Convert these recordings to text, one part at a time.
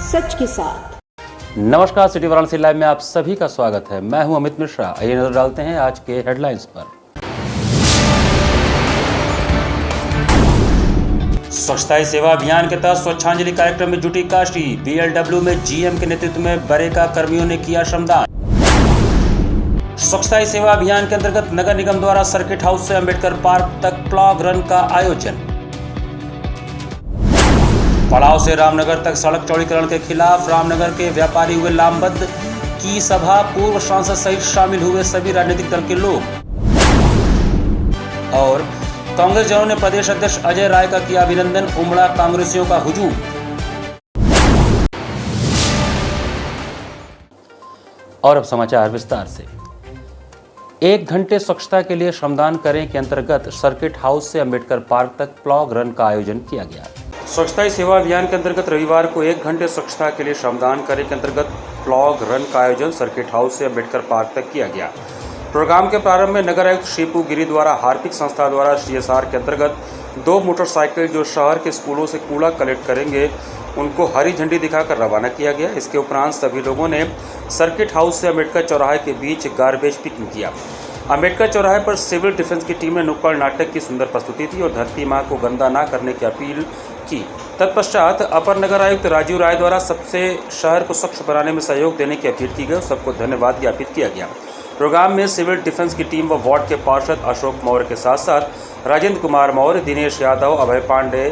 सच के साथ। नमस्कार, सिटी वाराणसी लाइव में आप सभी का स्वागत है। मैं हूं अमित मिश्रा। आइए नजर डालते हैं आज के हेडलाइंस पर। स्वच्छता ही सेवा अभियान के तहत स्वच्छांजलि कार्यक्रम में जुटी काशी। बीएलडब्ल्यू में जीएम के नेतृत्व में बरेका कर्मियों ने किया श्रमदान। स्वच्छता ही सेवा अभियान के अंतर्गत नगर निगम द्वारा सर्किट हाउस से अंबेडकर पार्क तक प्लॉग रन का आयोजन। पड़ाव से रामनगर तक सड़क चौड़ीकरण के खिलाफ रामनगर के व्यापारी हुए लामबंद। की सभा पूर्व सांसद सहित शामिल हुए सभी राजनीतिक दल के लोग। और कांग्रेस जनों ने प्रदेश अध्यक्ष अजय राय का किया अभिनंदन। उमड़ा कांग्रेसियों का हुजूम। और अब समाचार विस्तार से। 1 घंटे स्वच्छता के लिए श्रमदान करें के अंतर्गत सर्किट हाउस से अंबेडकर पार्क तक प्लॉग रन का आयोजन किया गया। स्वच्छता ही सेवा अभियान के अंतर्गत रविवार को 1 घंटे स्वच्छता के लिए श्रमदान करें के अंतर्गत प्लॉग रन का आयोजन सर्किट हाउस से अंबेडकर पार्क तक किया गया। प्रोग्राम के प्रारंभ में नगर आयुक्त शिपू गिरी द्वारा हार्पिक संस्था द्वारा CSR के अंतर्गत 2 मोटरसाइकिल जो शहर के स्कूलों से कूड़ा कलेक्ट करेंगे उनको हरी झंडी दिखाकर रवाना किया गया। इसके उपरांत सभी लोगों ने सर्किट हाउस से अंबेडकर चौराहे के बीच गार्बेज पिकनिक किया। अंबेडकर चौराहे पर सिविल डिफेंस की टीम ने नुक्कड़ नाटक की सुंदर प्रस्तुति दी और धरती माँ को गंदा ना करने की अपील की। तत्पश्चात अपर नगर आयुक्त राजीव राय द्वारा सबसे शहर को स्वच्छ बनाने में सहयोग देने की अपील की गई। सबको धन्यवाद ज्ञापित किया गया। प्रोग्राम में सिविल डिफेंस की टीम व वार्ड के पार्षद अशोक मौर्य के साथ साथ राजेंद्र कुमार मौर्य, दिनेश यादव, अभय पांडे,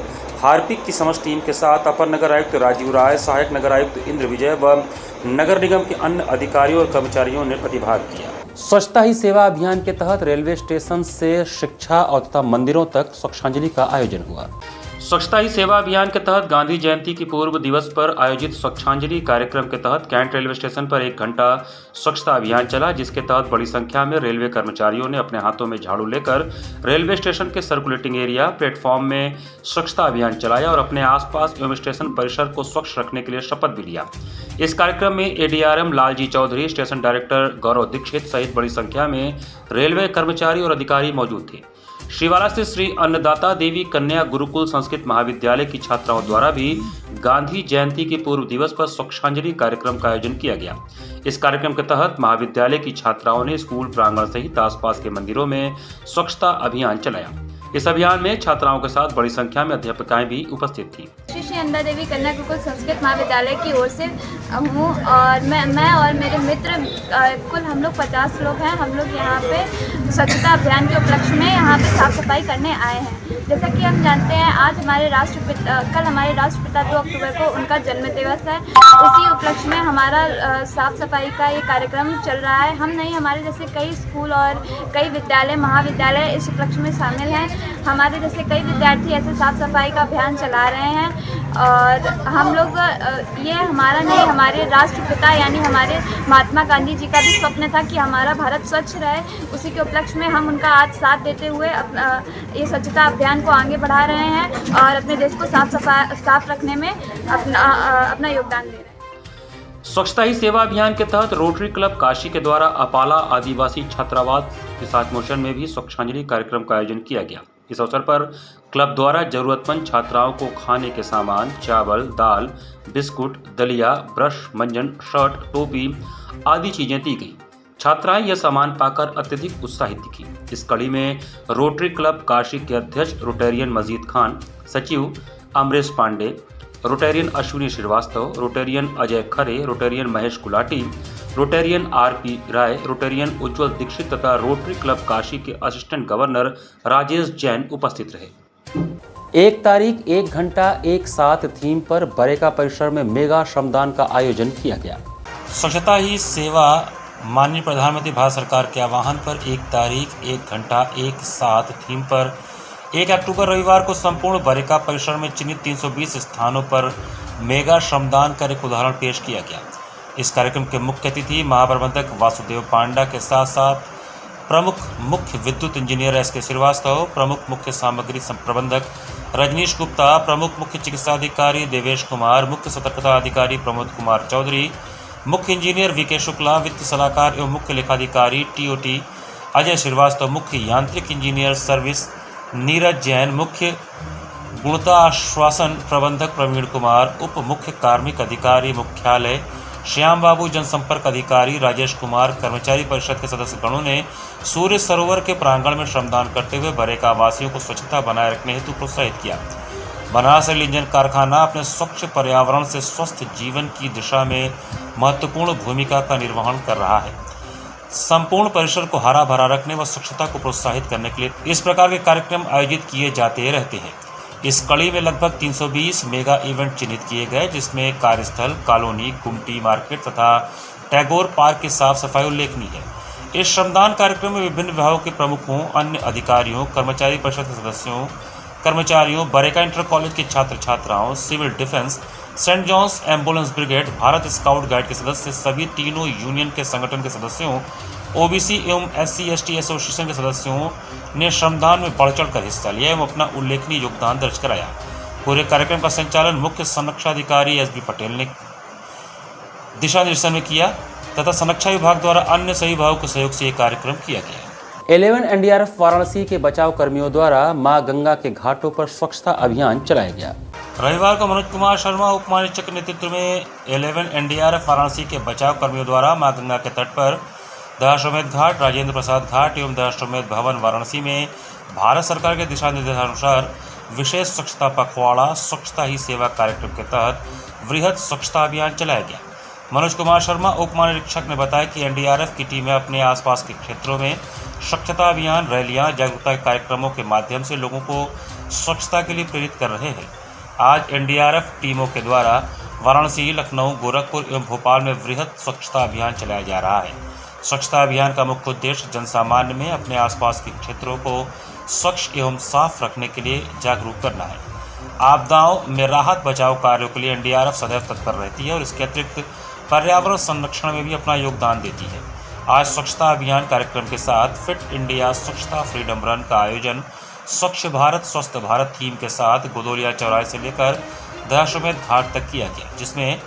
हार्पिक की समस्त टीम के साथ अपर नगर आयुक्त राजीव राय, सहायक नगर आयुक्त इंद्र विजय व नगर निगम के अन्य अधिकारियों और कर्मचारियों ने प्रतिभाग किया। स्वच्छता ही सेवा अभियान के तहत रेलवे स्टेशन से शिक्षा और तथा मंदिरों तक स्वच्छांजलि का आयोजन हुआ। स्वच्छता ही सेवा अभियान के तहत गांधी जयंती की पूर्व दिवस पर आयोजित स्वच्छांजलि कार्यक्रम के तहत कैंट रेलवे स्टेशन पर 1 घंटा स्वच्छता अभियान चला, जिसके तहत बड़ी संख्या में रेलवे कर्मचारियों ने अपने हाथों में झाड़ू लेकर रेलवे स्टेशन के सर्कुलेटिंग एरिया, प्लेटफॉर्म में स्वच्छता अभियान चलाया और अपने आसपास एवं स्टेशन परिसर को स्वच्छ रखने के लिए शपथ भी लिया। इस कार्यक्रम में ADRM Lalji Chaudhary, station director Gaurav Dikshit सहित बड़ी संख्या में रेलवे कर्मचारी और अधिकारी मौजूद थे। श्रीवाला स्थित श्री अन्नदाता देवी कन्या गुरुकुल संस्कृत महाविद्यालय की छात्राओं द्वारा भी गांधी जयंती के पूर्व दिवस पर स्वच्छांजलि कार्यक्रम का आयोजन किया गया। इस कार्यक्रम के तहत महाविद्यालय की छात्राओं ने स्कूल प्रांगण सहित आसपास के मंदिरों में स्वच्छता अभियान चलाया। इस अभियान में छात्राओं के साथ बड़ी संख्या में अध्यापिकाएं भी उपस्थित थी। श्री अन्नदा देवी कन्या गुरुकुल संस्कृत महाविद्यालय की ओर से हूँ और मैं और मेरे मित्र कुल हम लोग 50 लोग हैं। हम लोग यहाँ पे स्वच्छता अभियान के उपलक्ष्य में यहाँ पे साफ सफाई करने आए हैं। जैसा कि हम जानते हैं आज हमारे कल हमारे राष्ट्रपिता 2 अक्टूबर को उनका जन्म दिवस है। उसी उपलक्ष्य में हमारा साफ सफाई का ये कार्यक्रम चल रहा है। हम नहीं, हमारे जैसे कई स्कूल और कई विद्यालय महाविद्यालय इस उपलक्ष्य में शामिल हैं। हमारे जैसे कई विद्यार्थी ऐसे साफ सफाई का अभियान चला रहे हैं और हम लोग ये हमारा नहीं, हमारे राष्ट्रपिता यानी हमारे महात्मा गांधी जी का भी स्वप्न था कि हमारा भारत स्वच्छ रहे। उसी के उपलक्ष्य में हम उनका आज साथ देते हुए ये स्वच्छता अभियान को आगे बढ़ा रहे हैं और अपने देश को साफ रखने में अपना योगदान दे रहे हैं। स्वच्छता ही सेवा अभियान के तहत रोटरी क्लब काशी के द्वारा अपाला आदिवासी छात्रावास के साथ मोशन में भी स्वच्छांजलि कार्यक्रम का आयोजन किया गया। इस अवसर पर क्लब द्वारा जरूरतमंद छात्राओं को खाने के सामान, चावल, दाल, बिस्कुट, दलिया, ब्रश, मंजन, शर्ट, टोपी आदि चीजें दी गई। छात्राएं यह सामान पाकर अत्यधिक उत्साहित दिखी। इस कड़ी में रोटरी क्लब काशी के अध्यक्ष रोटेरियन मजीद खान, सचिव Amresh Pandey, Rotarian Ashwini Srivastava, Rotarian Ajay Khare, Rotarian Mahesh Gulati, Rotarian RP Rai, Rotarian Ujjwal Dikshit तथा रोटरी क्लब काशी के असिस्टेंट गवर्नर राजेश जैन उपस्थित रहे। 1 तारीख 1 घंटा 1 साथ थीम पर बरेका परिसर में मेगा श्रमदान का आयोजन किया गया। स्वच्छता ही सेवा माननीय प्रधानमंत्री भारत सरकार के आह्वान पर 1 तारीख 1 घंटा 1 साथ थीम पर 1 अक्टूबर रविवार को संपूर्ण बरेका परिसर में चिन्हित 320 स्थानों पर मेगा श्रमदान कर एक उदाहरण पेश किया गया। इस कार्यक्रम के मुख्य अतिथि महाप्रबंधक वासुदेव पांडा के साथ साथ प्रमुख मुख्य विद्युत इंजीनियर SK श्रीवास्तव, प्रमुख मुख्य सामग्री प्रबंधक रजनीश गुप्ता, प्रमुख मुख्य चिकित्सा अधिकारी देवेश कुमार, मुख्य सतर्कता अधिकारी प्रमोद कुमार चौधरी, मुख्य इंजीनियर VK शुक्ला, वित्त सलाहकार एवं मुख्य लेखाधिकारी TOT अजय श्रीवास्तव, मुख्य यांत्रिक इंजीनियर सर्विस नीरज जैन, मुख्य गुणता आश्वासन प्रबंधक प्रवीण कुमार, उप मुख्य कार्मिक अधिकारी मुख्यालय श्याम बाबू, जनसंपर्क अधिकारी राजेश कुमार, कर्मचारी परिषद के सदस्य गणों ने सूर्य सरोवर के प्रांगण में श्रमदान करते हुए बरेका वासियों को स्वच्छता बनाए रखने हेतु प्रोत्साहित किया। बनारस रेल इंजन कारखाना अपने स्वच्छ पर्यावरण से स्वस्थ जीवन की दिशा में महत्वपूर्ण भूमिका का निर्वहन कर रहा है। संपूर्ण परिसर को हरा भरा रखने व स्वच्छता को प्रोत्साहित करने के लिए इस प्रकार के कार्यक्रम आयोजित किए जाते रहते हैं। इस कड़ी में लगभग 320 मेगा इवेंट चिन्हित किए गए, जिसमें कार्यस्थल, कॉलोनी, गुमटी मार्केट तथा टैगोर पार्क की साफ सफाई उल्लेखनीय है। इस श्रमदान कार्यक्रम में विभिन्न विभागों के प्रमुखों, अन्य अधिकारियों, कर्मचारी परिषद के सदस्यों, कर्मचारियों, बरेका इंटर कॉलेज के छात्र छात्राओं, civil defence, saint John's ambulance brigade, Bharat scout guide के सदस्य, सभी तीनों यूनियन के संगठन के सदस्यों, ओबीसी एवं SC/ST एसोसिएशन के सदस्यों ने श्रमदान में बढ़ चढ़कर हिस्सा लिया एवं अपना उल्लेखनीय योगदान दर्ज कराया। पूरे कार्यक्रम का संचालन मुख्य संरक्षाधिकारी SB पटेल ने दिशा निर्देशन में किया तथा संरक्षा विभाग द्वारा अन्य सभी विभागों के सहयोग से ये कार्यक्रम किया गया। 11 NDRF वाराणसी के बचाव कर्मियों द्वारा मां गंगा के घाटों पर स्वच्छता अभियान चलाया गया। रविवार को मनोज कुमार शर्मा उप महानिरीक्षक के नेतृत्व में 11 NDRF वाराणसी के बचाव कर्मियों द्वारा मां गंगा के तट पर दशाश्वमेध घाट, राजेंद्र प्रसाद घाट एवं दशाश्वमेध भवन वाराणसी में भारत सरकार के दिशा निर्देशानुसार विशेष स्वच्छता पखवाड़ा स्वच्छता ही सेवा कार्यक्रम के तहत वृहद स्वच्छता अभियान चलाया गया। मनोज कुमार शर्मा उप महानिरीक्षक ने बताया कि NDRF की टीमें अपने आसपास के क्षेत्रों में स्वच्छता अभियान, रैलियां, जागरूकता कार्यक्रमों के माध्यम से लोगों को स्वच्छता के लिए प्रेरित कर रहे हैं। आज NDRF टीमों के द्वारा वाराणसी, लखनऊ, गोरखपुर एवं भोपाल में वृहद स्वच्छता अभियान चलाया जा रहा है। स्वच्छता अभियान का मुख्य उद्देश्य जनसामान्य में अपने आसपास के क्षेत्रों को स्वच्छ एवं साफ रखने के लिए जागरूक करना है। आपदाओं में राहत बचाव कार्यों के लिए NDRF सदैव तत्पर रहती है और इसके अतिरिक्त पर्यावरण संरक्षण में भी अपना योगदान देती है। आज स्वच्छता अभियान कार्यक्रम के साथ फिट इंडिया स्वच्छता फ्रीडम रन का आयोजन स्वच्छ भारत स्वस्थ भारत थीम के साथ गोदोलिया चौराहे से लेकर दशाश्वमेध घाट तक किया गया, जिसमें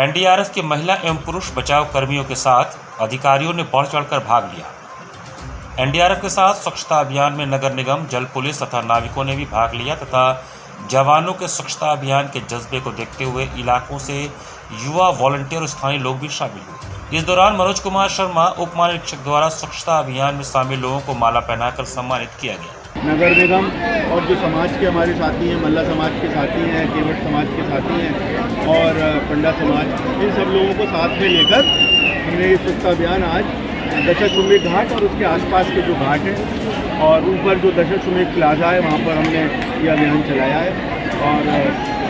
NDRF के महिला एवं पुरुष बचाव कर्मियों के साथ अधिकारियों ने बढ़ चढ़कर भाग लिया। NDRF के साथ स्वच्छता अभियान में नगर निगम, जल पुलिस तथा नाविकों ने भी भाग लिया तथा जवानों के स्वच्छता अभियान के जज्बे को देखते हुए इलाकों से युवा वॉलंटियर और स्थानीय लोग भी शामिल हुए। इस दौरान मनोज कुमार शर्मा उप महानिरीक्षक द्वारा स्वच्छता अभियान में शामिल लोगों को माला पहनाकर सम्मानित किया गया। नगर निगम और जो समाज के हमारे साथी हैं, मल्ला समाज के साथी हैं, केवट समाज के साथी हैं और पंडा समाज, इन सब लोगों को साथ में लेकर हमने ये स्वच्छता अभियान आज दशाश्वमेध घाट और उसके आसपास के जो घाट हैं और ऊपर जो दशाश्वमेध प्लाजा है वहाँ पर हमने ये अभियान चलाया है। और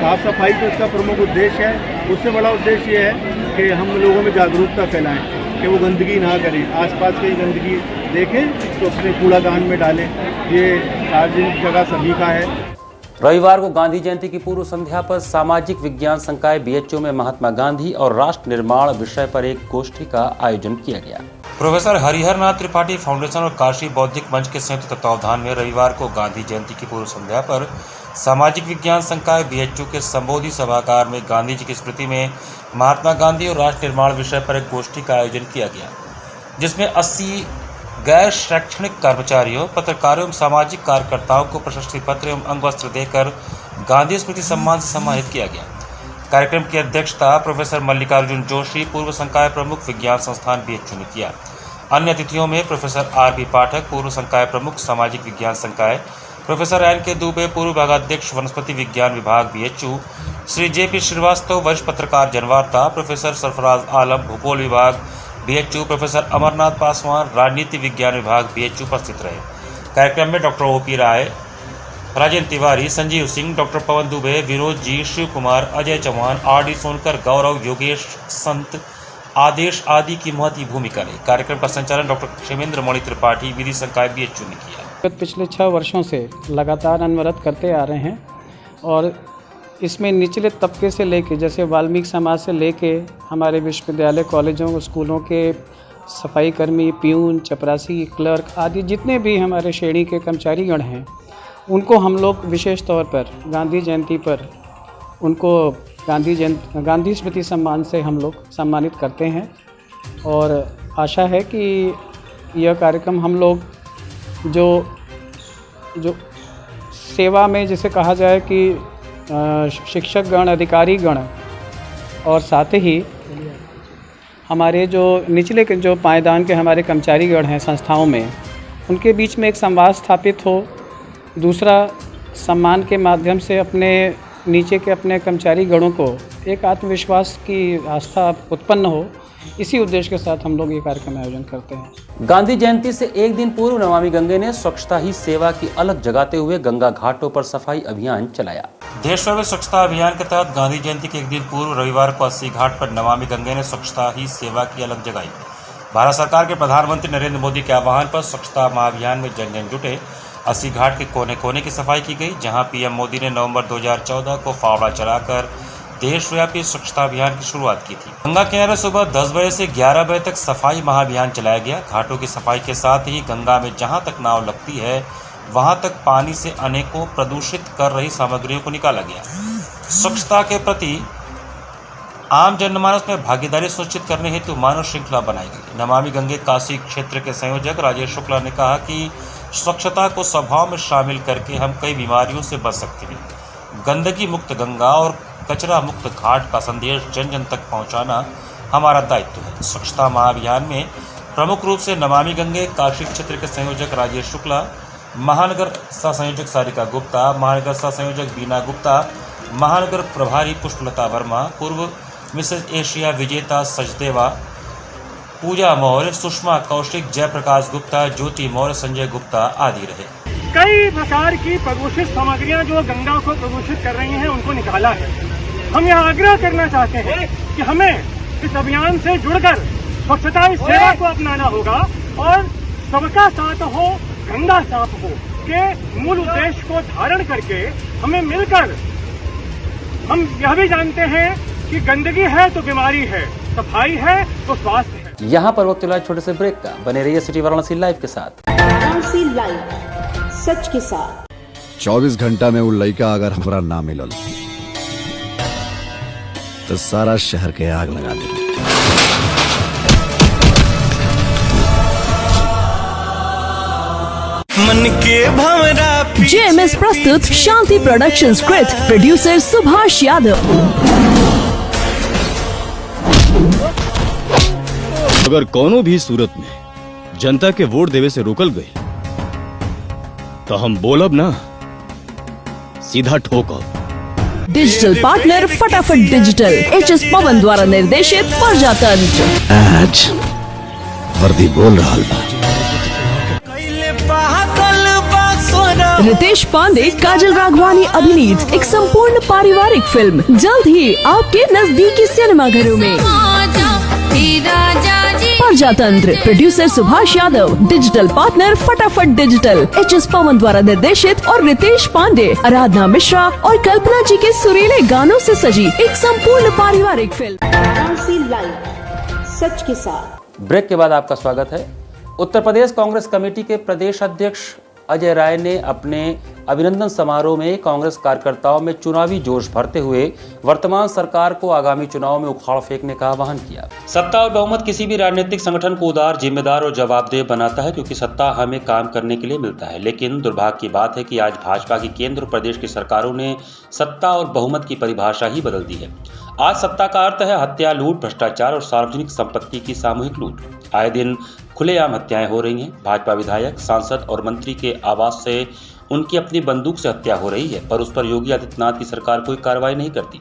साफ़ सफाई तो इसका प्रमुख उद्देश्य है, उससे बड़ा उद्देश्य ये है कि हम लोगों में जागरूकता फैलाएं कि वो गंदगी ना करें, आसपास की गंदगी देखें तो अपने कूड़ादान में डालें। ये सार्वजनिक जगह सभी का है। रविवार को गांधी जयंती की पूर्व संध्या पर सामाजिक विज्ञान संकाय BHU में महात्मा गांधी और राष्ट्र निर्माण विषय पर एक गोष्ठी का आयोजन किया गया। प्रोफेसर हरिहर नाथ त्रिपाठी फाउंडेशन और काशी बौद्धिक मंच के संयुक्त तत्वावधान में रविवार को गांधी जयंती की पूर्व संध्या पर सामाजिक विज्ञान संकाय BHU के संबोधि सभागार में गांधी जी की स्मृति में महात्मा गांधी और राष्ट्र निर्माण विषय पर एक गोष्ठी का आयोजन किया गया, जिसमें 80 गैर शैक्षणिक कर्मचारियों, पत्रकारों एवं सामाजिक कार्यकर्ताओं को प्रशस्ति पत्र एवं अंग वस्त्र देकर गांधी स्मृति सम्मान से सम्मानित किया गया। कार्यक्रम की अध्यक्षता प्रोफेसर मल्लिकार्जुन जोशी, पूर्व संकाय प्रमुख, विज्ञान संस्थान BHU ने किया। अन्य अतिथियों में प्रोफेसर RB पाठक, पूर्व संकाय प्रमुख, सामाजिक विज्ञान संकाय, प्रोफेसर NK दुबे, पूर्व विभागाध्यक्ष, वनस्पति विज्ञान विभाग BHU, श्री JP श्रीवास्तव, वरिष्ठ पत्रकार जनवार्ता, प्रोफेसर सरफराज आलम, भूगोल विभाग BHU, प्रोफेसर अमरनाथ पासवान, राजनीति विज्ञान विभाग BHU उपस्थित रहे। कार्यक्रम में डॉक्टर OP राय, राजेंद्र तिवारी, संजीव सिंह, डॉक्टर पवन दुबे, विनोद जी, शिव कुमार, अजय चौहान, RD सोनकर, गौरव, योगेश, संत, आदेश आदि की महती भूमिका रही। कार्यक्रम का संचालन डॉक्टर क्षेमेंद्र मणि त्रिपाठी, विधि संकाय BHU ने किया। पिछले 6 वर्षों से लगातार अनवरत करते आ रहे हैं और इसमें निचले तबके से लेके, जैसे वाल्मीकि समाज से लेके हमारे विश्वविद्यालय, कॉलेजों, स्कूलों के सफाई कर्मी, प्यून, चपरासी, क्लर्क आदि जितने भी हमारे श्रेणी के कर्मचारीगण हैं, उनको हम लोग विशेष तौर पर गांधी जयंती पर उनको गांधी स्मृति सम्मान से हम लोग सम्मानित करते हैं। और आशा है कि यह कार्यक्रम हम लोग जो सेवा में जिसे कहा जाए कि शिक्षकगण, अधिकारीगण और साथ ही हमारे जो निचले के जो पायदान के हमारे कर्मचारीगण हैं संस्थाओं में, उनके बीच में एक संवाद स्थापित हो। दूसरा, सम्मान के माध्यम से अपने नीचे के अपने कर्मचारी गणों को एक आत्मविश्वास की आस्था उत्पन्न हो। इसी उद्देश्य के साथ हम लोग ये कार्यक्रम आयोजन करते हैं। गांधी जयंती से एक दिन पूर्व नमामि गंगे ने स्वच्छता ही सेवा की अलग जगाते हुए गंगा घाटों पर सफाई अभियान चलाया। देश भर में स्वच्छता अभियान के तहत गांधी जयंती के एक दिन पूर्व रविवार को 80 घाट पर नमामि गंगे ने स्वच्छता ही सेवा की अलग जगाई। भारत सरकार के प्रधानमंत्री नरेंद्र मोदी के आह्वान पर स्वच्छता महाअभियान में जन जन जुटे। 80 घाट के कोने कोने की सफाई की गई, जहां पीएम मोदी ने नवंबर 2014 को फावड़ा चलाकर देशव्यापी स्वच्छता अभियान की शुरुआत की थी। गंगा किनारे सुबह 10 बजे से 11 बजे तक सफाई महाअभियान चलाया गया। घाटों की सफाई के साथ ही गंगा में जहां तक नाव लगती है वहां तक पानी से अनेकों प्रदूषित कर रही सामग्रियों को निकाला गया। स्वच्छता के प्रति आम जनमानस में भागीदारी सुनिश्चित करने हेतु मानव श्रृंखला बनाई गई। नमामि गंगे काशी क्षेत्र के संयोजक राजेश शुक्ला ने कहा कि स्वच्छता को स्वभाव में शामिल करके हम कई बीमारियों से बच सकते हैं। गंदगी मुक्त गंगा और कचरा मुक्त घाट का संदेश जन जन तक पहुंचाना हमारा दायित्व है। स्वच्छता महाअभियान में प्रमुख रूप से नमामि गंगे काशी क्षेत्र के संयोजक राजेश शुक्ला, महानगर सह संयोजक सारिका गुप्ता, महानगर सह संयोजक बीना गुप्ता, महानगर प्रभारी पुष्पलता वर्मा, पूर्व मिसेज एशिया विजेता सचदेवा, पूजा मौर्य, सुषमा कौशिक, जयप्रकाश गुप्ता, ज्योति मौर्य, संजय गुप्ता आदि रहे। कई प्रकार की प्रदूषित सामग्रियां जो गंगा को प्रदूषित कर रही हैं उनको निकाला है। हम यह आग्रह करना चाहते हैं कि हमें इस अभियान से जुड़कर स्वच्छता इस सेवा को अपनाना होगा और सबका साथ हो, गंगा साफ हो के मूल उद्देश्य को धारण करके हमें मिलकर, हम यह भी जानते हैं कि गंदगी है तो बीमारी है, सफाई है तो स्वास्थ्य है। यहाँ पर वक्त छोटे छोटे से ब्रेक का। बने रहिए सिटी वाराणसी लाइव के साथ। वाराणसी लाइव, सच के साथ। 24 घंटा में वो लड़का अगर हमारा ना मिलल तो सारा शहर के आग लगा दे। मन के भंवरा जेएमएस प्रस्तुत Shanti production script, producer Subhash Yadav. अगर कोनो भी सूरत में जनता के वोट देवे से रोकल गई तो हम बोलब ना, सीधा ठोकब। डिजिटल पार्टनर फटाफट डिजिटल, एचएस पवन द्वारा निर्देशित प्रजातंत्र। आज वर्दी बोल रहा बा। रितेश पांडे, काजल राघवानी अभिनीत एक संपूर्ण पारिवारिक फिल्म जल्द ही आपके नजदीकी सिनेमाघरों में। प्रजातंत्र, producer Subhash Yadav, digital partner फटाफट डिजिटल, एचएस पवन द्वारा निर्देशित और रितेश पांडे, आराधना मिश्रा और कल्पना जी के सुरीले गानों से सजी एक संपूर्ण पारिवारिक फिल्म। वाराणसी लाइव, सच के साथ। ब्रेक के बाद आपका स्वागत है। उत्तर प्रदेश कांग्रेस कमेटी के प्रदेश अध्यक्ष अजय राय ने अपने अभिनंदन समारोह में कांग्रेस कार्यकर्ताओं में चुनावी जोश भरते हुए वर्तमान सरकार को आगामी चुनाव में उखाड़ फेंकने का आह्वान किया। सत्ता और बहुमत किसी भी राजनीतिक संगठन को उदार, जिम्मेदार और जवाबदेह बनाता है, क्योंकि सत्ता हमें काम करने के लिए मिलता है। लेकिन दुर्भाग्य की बात है कि आज भाजपा की केंद्र और प्रदेश की सरकारों ने सत्ता और बहुमत की परिभाषा ही बदल दी है। आज सत्ता का अर्थ है हत्या, लूट, भ्रष्टाचार और सार्वजनिक संपत्ति की सामूहिक लूट। आए दिन खुलेआम हत्याएं हो रही हैं। भाजपा विधायक, सांसद और मंत्री के आवास से उनकी अपनी बंदूक से हत्या हो रही है, पर उस पर योगी आदित्यनाथ की सरकार कोई कार्रवाई नहीं करती।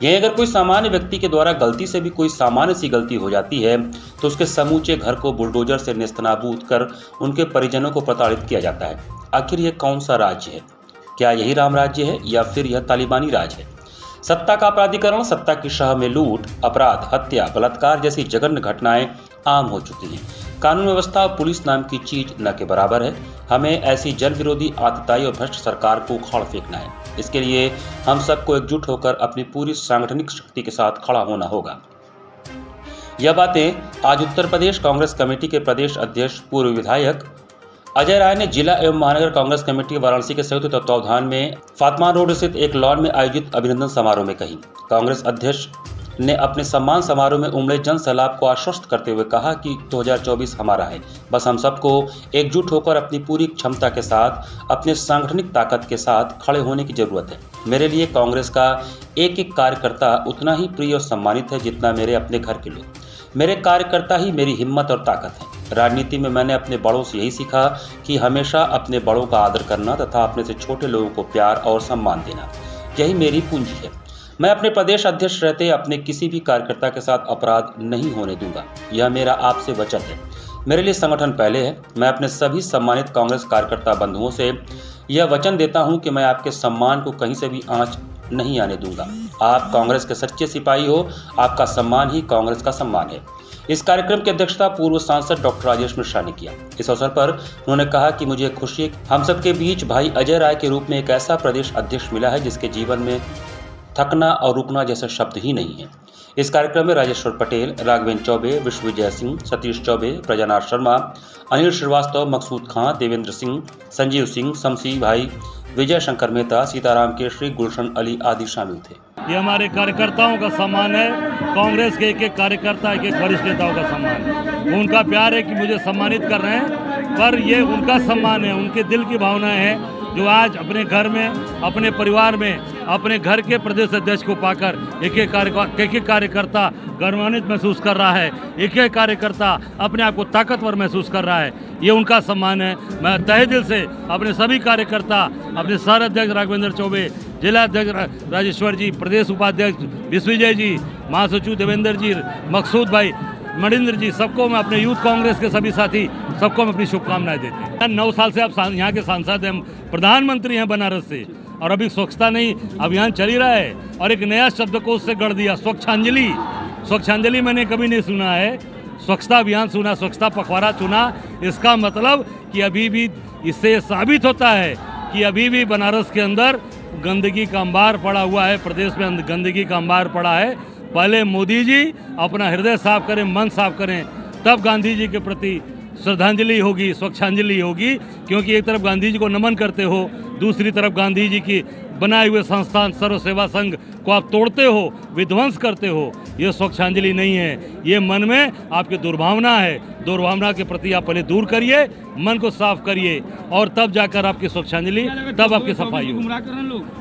यही अगर कोई सामान्य व्यक्ति के द्वारा गलती से भी कोई सामान्य सी गलती हो जाती है तो उसके समूचे घर को बुलडोजर से नेस्तनाबूद कर उनके परिजनों को प्रताड़ित किया जाता है। आखिर यह कौन सा राज्य है? क्या यही राम राज्य है या फिर यह तालिबानी राज है? सत्ता का अपराधीकरण, सत्ता की शाह में लूट, अपराध, हत्या, बलात्कार जैसी जघन्य घटनाएं आम हो चुकी हैं। कानून व्यवस्था और पुलिस नाम की चीज न के बराबर है। हमें ऐसी जन विरोधी, आतताई और भ्रष्ट सरकार को उखाड़ फेंकना है। इसके लिए हम सबको एकजुट होकर अपनी पूरी सांगठनिक शक्ति के साथ खड़ा होना होगा। यह बातें आज उत्तर प्रदेश कांग्रेस कमेटी के प्रदेश अध्यक्ष, पूर्व विधायक अजय राय ने जिला एवं महानगर कांग्रेस कमेटी वाराणसी के संयुक्त तत्वावधान में फातमा रोड स्थित एक लॉन में आयोजित अभिनंदन समारोह में कही। कांग्रेस अध्यक्ष ने अपने सम्मान समारोह में उमड़े जन सैलाब को आश्वस्त करते हुए कहा कि 2024 हमारा है। बस हम सबको एकजुट होकर अपनी पूरी क्षमता के साथ, अपने सांगठनिक ताकत के साथ खड़े होने की जरूरत है। मेरे लिए कांग्रेस का एक एक कार्यकर्ता उतना ही प्रिय और सम्मानित है जितना मेरे अपने घर के लोग। मेरे कार्यकर्ता ही मेरी हिम्मत और ताकत है। राजनीति में मैंने अपने बड़ों से यही सीखा कि हमेशा अपने बड़ों का आदर करना तथा अपने से छोटे लोगों को प्यार और सम्मान देना, यही मेरी पूंजी है। मैं अपने प्रदेश अध्यक्ष रहते अपने किसी भी कार्यकर्ता के साथ अपराध नहीं होने दूंगा। यह मेरा आपसे वचन है। मेरे लिए संगठन पहले है। मैं अपने सभी सम्मानित कांग्रेस कार्यकर्ता बंधुओं से यह वचन देता हूं कि मैं आपके सम्मान को कहीं से भी आंच नहीं आने दूंगा। आप कांग्रेस के सच्चे सिपाही हो। आपका सम्मान ही कांग्रेस का सम्मान है। इस कार्यक्रम की अध्यक्षता पूर्व सांसद डॉक्टर राजेश मिश्रा ने किया। इस अवसर पर उन्होंने कहा कि मुझे खुशी है कि हम सबके बीच भाई अजय राय के रूप में एक ऐसा प्रदेश अध्यक्ष मिला है जिसके जीवन में थकना और रुकना जैसे शब्द ही नहीं है। इस कार्यक्रम में राजेश्वर पटेल, राघवेंद्र चौबे, विश्वविजय सिंह, सतीश चौबे, प्रजानाथ शर्मा, अनिल श्रीवास्तव, मकसूद खां, देवेंद्र सिंह, संजीव सिंह, शमसी भाई, विजय शंकर मेहता, सीताराम केशरी, गुलशन अली आदि शामिल थे। ये हमारे कार्यकर्ताओं का सम्मान है। कांग्रेस के एक एक कार्यकर्ता, एक एक वरिष्ठ नेताओं का सम्मान है। उनका प्यार है कि मुझे सम्मानित कर रहे हैं, पर ये उनका सम्मान है, उनके दिल की भावनाएं हैं जो आज अपने घर में, अपने परिवार में, अपने घर के प्रदेश अध्यक्ष को पाकर एक एक कार्यकर्ता गौरवान्वित महसूस कर रहा है। एक एक कार्यकर्ता अपने आप को ताकतवर महसूस कर रहा है। ये उनका सम्मान है। मैं तहे दिल से अपने सभी कार्यकर्ता, अपने शहर अध्यक्ष राघवेंद्र चौबे, जिला अध्यक्ष राजेश्वर जी, प्रदेश उपाध्यक्ष विश्वविजय जी, महासचिव देवेंद्र जी, मकसूद भाई, मणिंद्र जी, सबको मैं अपने यूथ कांग्रेस के सभी साथी सबको मैं अपनी शुभकामनाएं देते हैं। 9 साल से आप यहाँ के सांसद हैं, प्रधानमंत्री हैं बनारस से, और अभी स्वच्छता नहीं अभियान चल ही रहा है। और एक नया शब्दकोश से गढ़ दिया, स्वच्छांजलि। स्वच्छांजलि मैंने कभी नहीं सुना है, स्वच्छता अभियान सुना, स्वच्छता पखवाड़ा चुना। इसका मतलब कि अभी भी इससे साबित होता है कि अभी भी बनारस के अंदर गंदगी का अंबार पड़ा हुआ है, प्रदेश में गंदगी का अंबार पड़ा है। पहले मोदी जी अपना हृदय साफ करें, मन साफ करें, तब गांधी जी के प्रति श्रद्धांजलि होगी, स्वच्छांजलि होगी। क्योंकि एक तरफ गांधी जी को नमन करते हो, दूसरी तरफ गांधी जी की बनाए हुए संस्थान सर्व सेवा संघ को आप तोड़ते हो, विध्वंस करते हो। ये स्वच्छांजलि नहीं है, ये मन में आपकी दुर्भावना है। दुर्भावना के प्रति आप पहले दूर करिए, मन को साफ करिए, और तब जाकर आपकी स्वच्छांजलि, तब आपकी सफाई हो।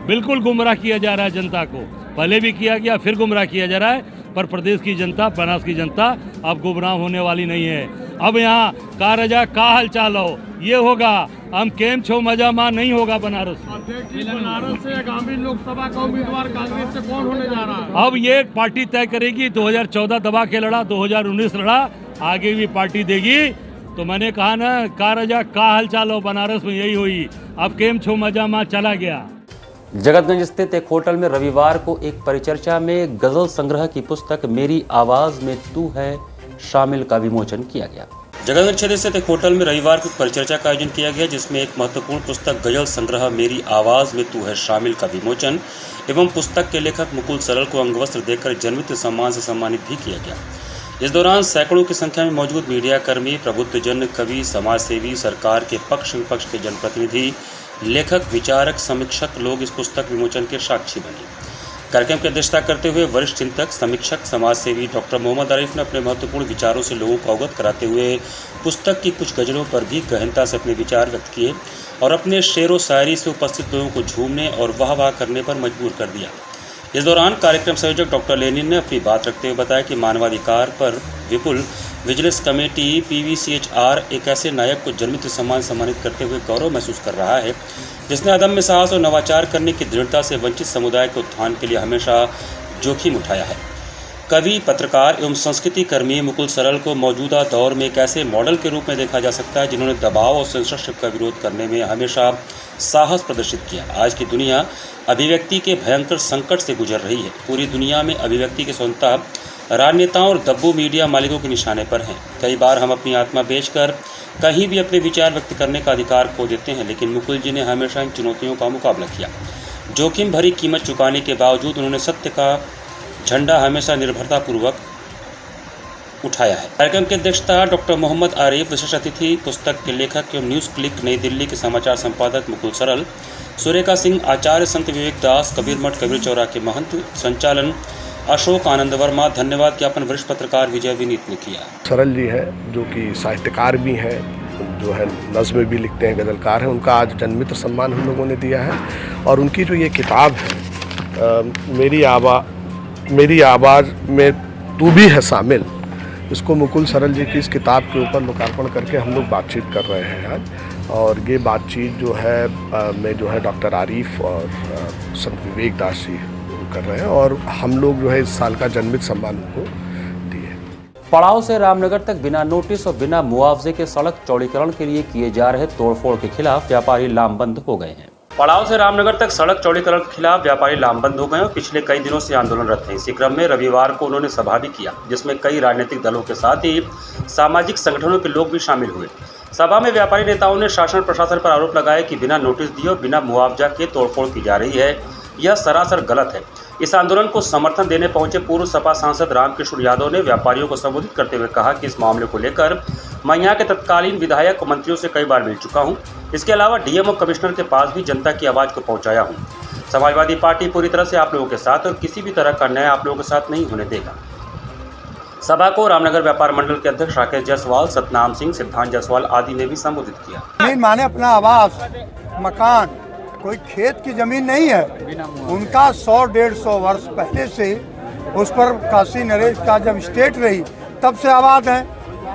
बिल्कुल गुमराह किया जा रहा है जनता को, पहले भी किया गया, फिर गुमराह किया जा रहा है। पर प्रदेश की जनता, बनारस की जनता अब गुमराह होने वाली नहीं है। अब यहाँ का रजा का हाल चाल हो, ये होगा। हम केम छो मजा मां नहीं होगा बनारस। बनारस से आगामी लोकसभा का उम्मीदवार कांग्रेस से कौन होने जा रहा है? अब ये पार्टी तय करेगी। 2014 दबा के लड़ा, 2019 लड़ा, आगे भी पार्टी देगी। तो मैंने कहा ना, का रजा का हाल चाल हो, बनारस में यही हुई। अब केम छो मजा मां चला गया। जगतगंज स्थित एक होटल में रविवार को एक परिचर्चा में गजल संग्रह की पुस्तक मेरी आवाज में तू है शामिल का विमोचन किया गया। जगतगंज क्षेत्र स्थित एक होटल में रविवार को परिचर्चा का आयोजन किया गया, जिसमें एक महत्वपूर्ण पुस्तक गजल संग्रह मेरी आवाज में तू है शामिल का विमोचन एवं पुस्तक के लेखक मुकुल सरल को अंगवस्त्र देकर जन्मदिन सम्मान से सम्मानित भी किया गया। इस दौरान सैकड़ों की संख्या में मौजूद मीडिया कर्मी, प्रबुद्धजन, कवि, समाजसेवी, सरकार के पक्ष विपक्ष के जनप्रतिनिधि, लेखक, विचारक, समीक्षक लोग इस पुस्तक विमोचन के साक्षी बने। कार्यक्रम की अध्यक्षता करते हुए वरिष्ठ चिंतक, समीक्षक, समाजसेवी डॉक्टर मोहम्मद आरिफ ने अपने महत्वपूर्ण विचारों से लोगों को अवगत कराते हुए पुस्तक की कुछ गजलों पर भी गहनता से अपने विचार व्यक्त किए और अपने शेर व शायरी से उपस्थित लोगों को झूमने और वाह वाह करने पर मजबूर कर दिया। इस दौरान कार्यक्रम संयोजक डॉक्टर लेनिन ने अपनी बात रखते हुए बताया कि मानवाधिकार पर विपुल विजिलेंस कमेटी PVCHR एक ऐसे नायक को जन्मदिन सम्मान सम्मानित करते हुए गौरव महसूस कर रहा है जिसने अदम्य साहस और नवाचार करने की दृढ़ता से वंचित समुदाय के उत्थान के लिए हमेशा जोखिम उठाया है। कवि, पत्रकार एवं संस्कृति कर्मी मुकुल सरल को मौजूदा दौर में एक ऐसे मॉडल के रूप में देखा जा सकता है जिन्होंने दबाव और सेंसरशिप का विरोध करने में हमेशा साहस प्रदर्शित किया। आज की दुनिया अभिव्यक्ति के भयंकर संकट से गुजर रही है। पूरी दुनिया में अभिव्यक्ति की स्वतंत्रता राजनेताओं और दब्बू मीडिया मालिकों के निशाने पर हैं। कई बार हम अपनी आत्मा बेचकर कहीं भी अपने विचार व्यक्त करने का अधिकार खो देते हैं, लेकिन मुकुल जी ने हमेशा इन चुनौतियों का मुकाबला किया। जोखिम भरी कीमत चुकाने के बावजूद उन्होंने सत्य का झंडा हमेशा निर्भरतापूर्वक उठाया है। कार्यक्रम की अध्यक्षता डॉक्टर मोहम्मद आरिफ, विशेष अतिथि पुस्तक के लेखक एवं न्यूज़ क्लिक नई दिल्ली के समाचार संपादक मुकुल सरल, सुरेखा सिंह, आचार्य संत विवेक दास, कबीर मठ कबीर चौरा के महंत, संचालन अशोक आनंद वर्मा, धन्यवाद ज्ञापन वरिष्ठ पत्रकार विजय विनीत ने किया। सरल जी है, जो कि साहित्यकार भी हैं, जो है नज़्में भी लिखते हैं, गज़लकार हैं, उनका आज जन्मदिन सम्मान हम लोगों ने दिया है। और उनकी जो ये किताब है मेरी आवाज़ में तू भी है शामिल, इसको मुकुल सरल जी की इस किताब के ऊपर लोकार्पण करके हम लोग बातचीत कर रहे हैं आज। और ये बातचीत जो है में जो है डॉक्टर आरिफ और संत विवेक दास जी कर रहे हैं, और हम लोग जो है इस साल का जन्मदिन सम्मान उनको दिए। पड़ाव से रामनगर तक बिना नोटिस और बिना मुआवजे के सड़क चौड़ीकरण के लिए किए जा रहे तोड़फोड़ के खिलाफ व्यापारी लामबंद हो गए हैं। पड़ाव से रामनगर तक सड़क चौड़ीकरण के खिलाफ व्यापारी लामबंद हो गए और पिछले कई दिनों से आंदोलनरत हैं। इसी क्रम में रविवार को उन्होंने सभा भी किया, जिसमें कई राजनीतिक दलों के साथ ही सामाजिक संगठनों के लोग भी शामिल हुए। सभा में व्यापारी नेताओं ने शासन प्रशासन पर आरोप लगाया कि बिना नोटिस दिए और बिना मुआवजा के तोड़फोड़ की जा रही है। यह सरासर गलत है। इस आंदोलन को समर्थन देने पहुंचे पूर्व सपा सांसद रामकिशोर यादव ने व्यापारियों को संबोधित करते हुए कहा कि इस मामले को लेकर मैं यहाँ के तत्कालीन विधायक और मंत्रियों से कई बार मिल चुका हूँ। इसके अलावा डीएम और कमिश्नर के पास भी जनता की आवाज़ को पहुँचाया हूँ। समाजवादी पार्टी पूरी तरह से आप लोगों के साथ और किसी भी तरह का न्याय आप लोगों के साथ नहीं होने देगा। सभा को रामनगर व्यापार मंडल के अध्यक्ष राकेश जायसवाल, सतनाम सिंह, सिद्धांत जायसवाल आदि ने भी संबोधित किया। माने अपना आवास, मकान, कोई खेत की जमीन नहीं है, उनका 100-150 वर्ष पहले से उस पर काशी नरेश का जब स्टेट रही तब से आबाद है,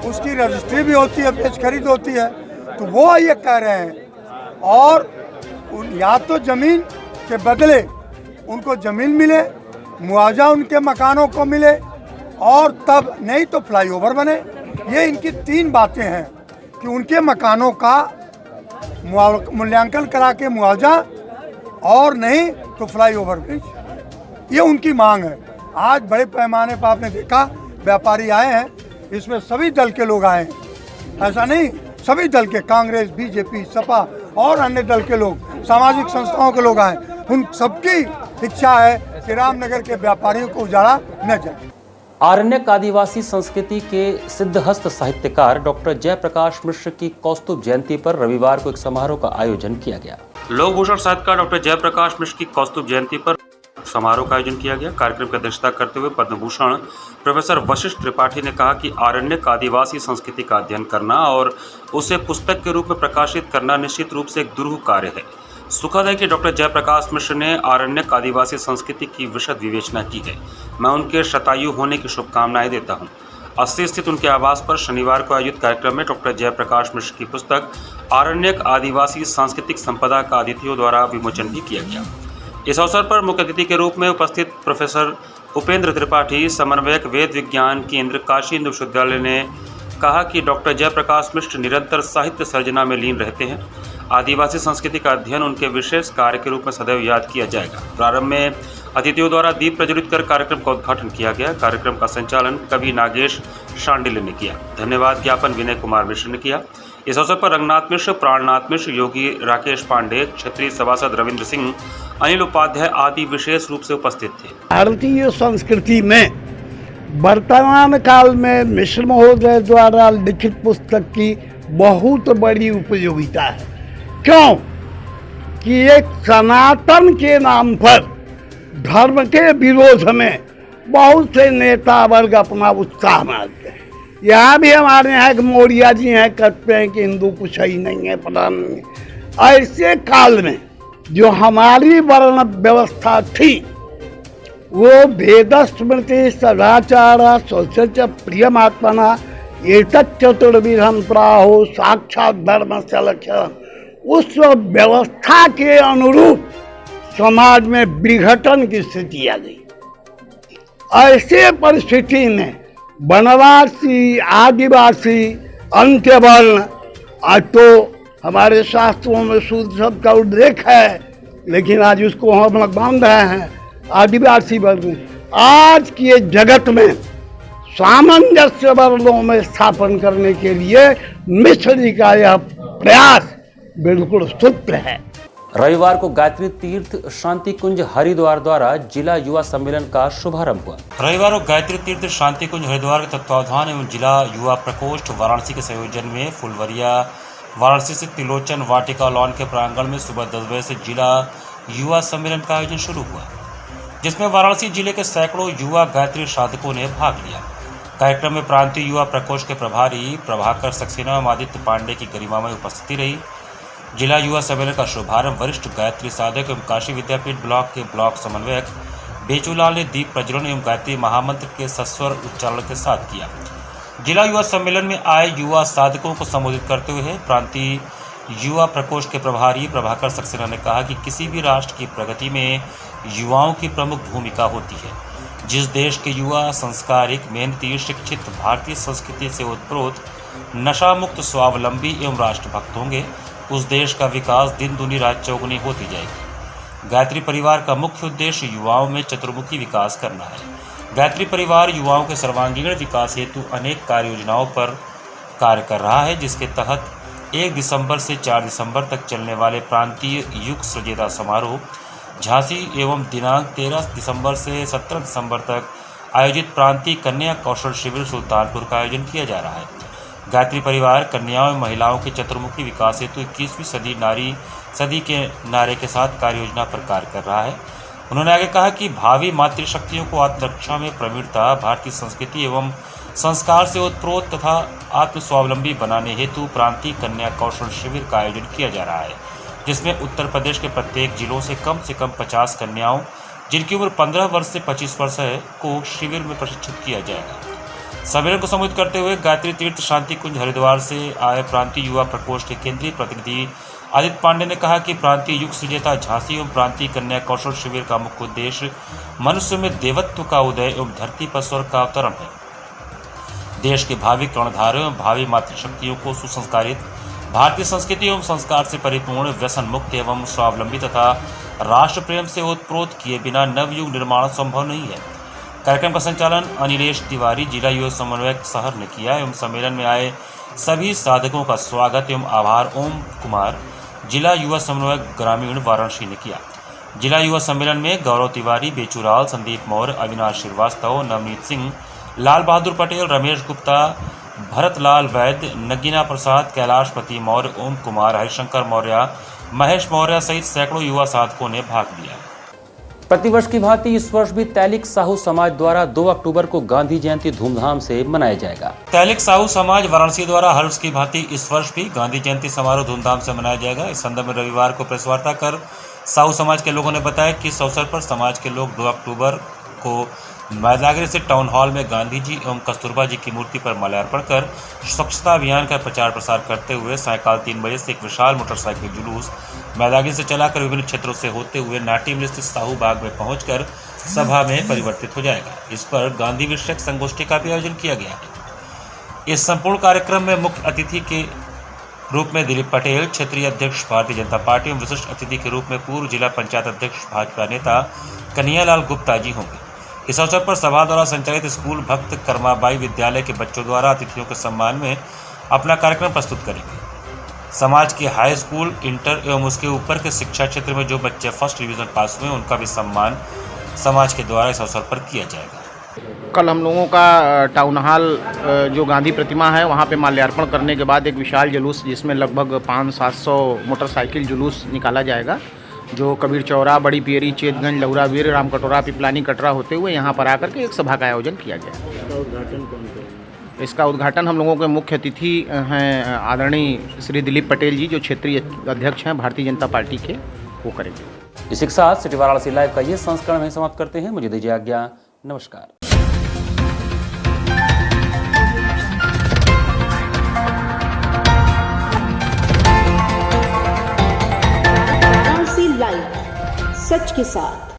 उसकी रजिस्ट्री भी होती है, बेच खरीद होती है। तो वो ये कह रहे हैं, और या तो जमीन के बदले उनको जमीन मिले, मुआवजा उनके मकानों को मिले, और तब नहीं तो फ्लाईओवर बने। ये इनकी 3 बातें हैं कि उनके मकानों का मूल्यांकन करा के मुआवजा, और नहीं तो फ्लाईओवर ब्रिज। ये उनकी मांग है। आज बड़े पैमाने पर आपने देखा व्यापारी आए हैं, इसमें सभी दल के लोग आए हैं, ऐसा नहीं, सभी दल के, कांग्रेस, बीजेपी, सपा और अन्य दल के लोग, सामाजिक संस्थाओं के लोग आए। उन सबकी इच्छा है कि रामनगर के व्यापारियों को उजाड़ा न जाए। आरण्यक आदिवासी संस्कृति के सिद्धहस्त साहित्यकार डॉक्टर जयप्रकाश मिश्र की कौस्तुभ जयंती पर रविवार को एक समारोह का आयोजन किया गया। लोकभूषण साहित्यकार डॉक्टर जयप्रकाश मिश्र की कौस्तुभ जयंती पर समारोह का आयोजन किया गया। कार्यक्रम की अध्यक्षता करते हुए पद्मभूषण प्रोफेसर वशिष्ठ त्रिपाठी ने कहा कि आरण्यक आदिवासी संस्कृति का अध्ययन करना और उसे पुस्तक के रूप में प्रकाशित करना निश्चित रूप से एक दुरूह कार्य है। सुखद है कि डॉक्टर जयप्रकाश मिश्र ने आरण्यक आदिवासी संस्कृति की विशद विवेचना की है। मैं उनके शतायु होने की शुभकामनाएं देता हूं। 80 स्थित उनके आवास पर शनिवार को आयोजित कार्यक्रम में डॉक्टर जयप्रकाश मिश्र की पुस्तक आरण्यक आदिवासी सांस्कृतिक संपदा का अतिथियों द्वारा विमोचन भी किया गया। इस अवसर पर मुख्य अतिथि के रूप में उपस्थित प्रोफेसर उपेंद्र त्रिपाठी, समन्वयक वेद विज्ञान केंद्र काशी हिंदू विश्वविद्यालय ने कहा कि डॉक्टर जयप्रकाश मिश्र निरंतर साहित्य सर्जना में लीन रहते हैं। आदिवासी संस्कृति का अध्ययन उनके विशेष कार्य के रूप में सदैव याद किया जाएगा। प्रारंभ में अतिथियों द्वारा दीप प्रज्वलित कर कार्यक्रम का उद्घाटन किया गया। कार्यक्रम का संचालन कवि नागेश शांडिल्य ने किया। धन्यवाद ज्ञापन विनय कुमार मिश्र ने किया। इस अवसर पर रंगनाथ मिश्र, प्राणनाथ मिश्र, योगी राकेश पांडे, क्षेत्रीय सभासद रविंद्र सिंह, अनिल उपाध्याय आदि विशेष रूप से उपस्थित थे। भारतीय संस्कृति में वर्तमान काल में मिश्र महोदय द्वारा लिखित पुस्तक की बहुत बड़ी उपयोगिता है। क्यों कि एक सनातन के नाम पर धर्म के विरोध में बहुत से नेता वर्ग अपना उत्साह मारते हैं। यहाँ भी हमारे यहाँ एक मौर्या जी हैं, कहते हैं कि हिंदू कुछ ही नहीं है, पता नहीं है। ऐसे काल में जो हमारी वर्ण व्यवस्था थी वो वेद स्मृति सदाचार स्वस्य प्रियमात्मना एतत् चतुर्विधम प्राहो साक्षात धर्म से लक्ष्य, उस व्यवस्था के अनुरूप समाज में विघटन की स्थिति आ गई। ऐसे परिस्थिति में वनवासी, आदिवासी, अंत्यवर्ण, आज तो हमारे शास्त्रों में शूद्र शब्द का उल्लेख है, लेकिन आज उसको हम लोग बांध रहे हैं आदिवासी वर्ग में। आज के जगत में सामंजस्य वर्णों में स्थापन करने के लिए मिश्र जी का यह प्रयास बिल्कुल सूत्र है। रविवार को गायत्री तीर्थ शांति कुंज हरिद्वार द्वारा जिला युवा सम्मेलन का शुभारंभ हुआ। रविवार को गायत्री तीर्थ शांति कुंज हरिद्वार के तत्वावधान एवं जिला युवा प्रकोष्ठ वाराणसी के संयोजन में फुलवरिया वाराणसी से त्रिलोचन वाटिका लॉन के प्रांगण में सुबह 10 बजे से जिला युवा सम्मेलन का आयोजन शुरू हुआ। जिसमें वाराणसी जिले के सैकड़ों युवा गायत्री साधकों ने भाग लिया। कार्यक्रम में प्रांतीय युवा प्रकोष्ठ के प्रभारी प्रभाकर सक्सेना एवं आदित्य पांडे की गरिमामय उपस्थिति रही। जिला युवा सम्मेलन का शुभारंभ वरिष्ठ गायत्री साधक एवं काशी विद्यापीठ ब्लॉक के ब्लॉक समन्वयक बेचूलाल ने दीप प्रज्वलन एवं गायत्री महामंत्र के सस्वर उच्चारण के साथ किया। जिला युवा सम्मेलन में आए युवा साधकों को संबोधित करते हुए प्रांतीय युवा प्रकोष्ठ के प्रभारी प्रभाकर सक्सेना ने कहा कि किसी भी राष्ट्र की प्रगति में युवाओं की प्रमुख भूमिका होती है। जिस देश के युवा संस्कारिक, मेहनती, शिक्षित, भारतीय संस्कृति से ओतप्रोत, नशा मुक्त, स्वावलंबी एवं राष्ट्रभक्त होंगे, उस देश का विकास दिन दूनी रात चौगुनी होती जाएगी। गायत्री परिवार का मुख्य उद्देश्य युवाओं में चतुर्मुखी विकास करना है। गायत्री परिवार युवाओं के सर्वांगीण विकास हेतु अनेक कार्य योजनाओं पर कार्य कर रहा है, जिसके तहत 1 दिसंबर से 4 दिसंबर तक चलने वाले प्रांतीय युग सृजेता समारोह झांसी एवं दिनांक 13 दिसंबर से 17 दिसंबर तक आयोजित प्रांतीय कन्या कौशल शिविर सुल्तानपुर का आयोजन किया जा रहा है। गायत्री परिवार कन्याओं एवं महिलाओं के चतुर्मुखी विकास हेतु 21वीं सदी नारी सदी के नारे के साथ कार्य योजना पर कार्य कर रहा है। उन्होंने आगे कहा कि भावी मातृशक्तियों को आत्मरक्षा में प्रवीणता, भारतीय संस्कृति एवं संस्कार से ओतप्रोत तथा आत्मस्वावलंबी बनाने हेतु प्रांतीय कन्या कौशल शिविर का आयोजन किया जा रहा है, जिसमें उत्तर प्रदेश के प्रत्येक जिलों से कम 50 कन्याओं जिनकी उम्र 15 वर्ष से 25 वर्ष है को शिविर में प्रशिक्षित किया जाएगा। सम्मेलन को संबोधित करते हुए गायत्री तीर्थ शांति कुंज हरिद्वार से आए प्रांतीय युवा प्रकोष्ठ के केंद्रीय प्रतिनिधि आदित्य पांडे ने कहा कि प्रांतीय युग सृजेता झांसी एवं प्रांतीय कन्या कौशल शिविर का मुख्य उद्देश्य मनुष्य में देवत्व का उदय एवं धरती पर स्वर्ग का अवतरण है। देश के भावी कर्णधारों एवं भावी मातृशक्तियों को सुसंस्कारित, भारतीय संस्कृति एवं संस्कार से परिपूर्ण, व्यसन मुक्त एवं स्वावलंबी तथा राष्ट्र प्रेम से ओतप्रोत किए बिना नवयुग निर्माण संभव नहीं है। कार्यक्रम का संचालन अनिलेश तिवारी, जिला युवा समन्वयक शहर ने किया एवं सम्मेलन में आए सभी साधकों का स्वागत एवं आभार ओम कुमार, जिला युवा समन्वयक ग्रामीण वाराणसी ने किया। जिला युवा सम्मेलन में गौरव तिवारी, बेचूलाल, संदीप मौर्य, अविनाश श्रीवास्तव, नवनीत सिंह, लाल बहादुर पटेल, रमेश गुप्ता, भरतलाल वैद्य, नगीना प्रसाद, कैलाशपति मौर्य, ओम कुमार, हरिशंकर मौर्य, महेश मौर्य सहित सैकड़ों युवा साधकों ने भाग लिया। प्रतिवर्ष की भांति इस वर्ष भी तैलिक साहू समाज द्वारा 2 अक्टूबर को गांधी जयंती धूमधाम से मनाया जाएगा। तैलिक साहू समाज वाराणसी द्वारा हर वर्ष की भांति इस वर्ष भी गांधी जयंती समारोह धूमधाम से मनाया जाएगा। इस संदर्भ में रविवार को प्रेस वार्ता कर साहू समाज के लोगों ने बताया कि इस अवसर पर समाज के लोग 2 अक्टूबर को मैदागिरी से टाउन हॉल में गांधी जी एवं कस्तूरबा जी की मूर्ति पर माल्यार्पण कर स्वच्छता अभियान का प्रचार प्रसार करते हुए सायंकाल 3 बजे से एक विशाल मोटरसाइकिल जुलूस मैदागिरी से चलाकर विभिन्न क्षेत्रों से होते हुए नाटी मिल स्थित साहू बाग में पहुंचकर सभा में परिवर्तित हो जाएगा। इस पर गांधी विषयक संगोष्ठी का भी आयोजन किया गया है। इस संपूर्ण कार्यक्रम में मुख्य अतिथि के रूप में दिलीप पटेल, क्षेत्रीय अध्यक्ष भारतीय जनता पार्टी एवं विशिष्ट अतिथि के रूप में पूर्व जिला पंचायत अध्यक्ष भाजपा नेता कन्हैयालाल गुप्ता जी होंगे। इस अवसर पर सभा द्वारा संचालित स्कूल भक्त कर्माबाई विद्यालय के बच्चों द्वारा अतिथियों के सम्मान में अपना कार्यक्रम प्रस्तुत करेंगे। समाज के हाई स्कूल, इंटर एवं उसके ऊपर के शिक्षा क्षेत्र में जो बच्चे फर्स्ट डिवीजन पास हुए उनका भी सम्मान समाज के द्वारा इस अवसर पर किया जाएगा। कल हम लोगों का टाउन हॉल जो गांधी प्रतिमा है वहाँ पे माल्यार्पण करने के बाद एक विशाल जुलूस जिसमें लगभग 500-700 मोटरसाइकिल जुलूस निकाला जाएगा, जो कबीर चौरा, बड़ी पियरी, चेतगंज, लौरावीर, रामकटोरा, पिपलानी, कटरा होते हुए यहाँ पर आकर के एक सभा का आयोजन किया गया। इसका उद्घाटन हम लोगों के मुख्य अतिथि हैं आदरणीय श्री दिलीप पटेल जी, जो क्षेत्रीय अध्यक्ष हैं भारतीय जनता पार्टी के, वो करेंगे। इसी के साथ सिटी वाराणसी लाइव का ये संस्करण में समाप्त करते हैं। मुझे दीजिए आज्ञा। नमस्कार। लाइव, सच के साथ।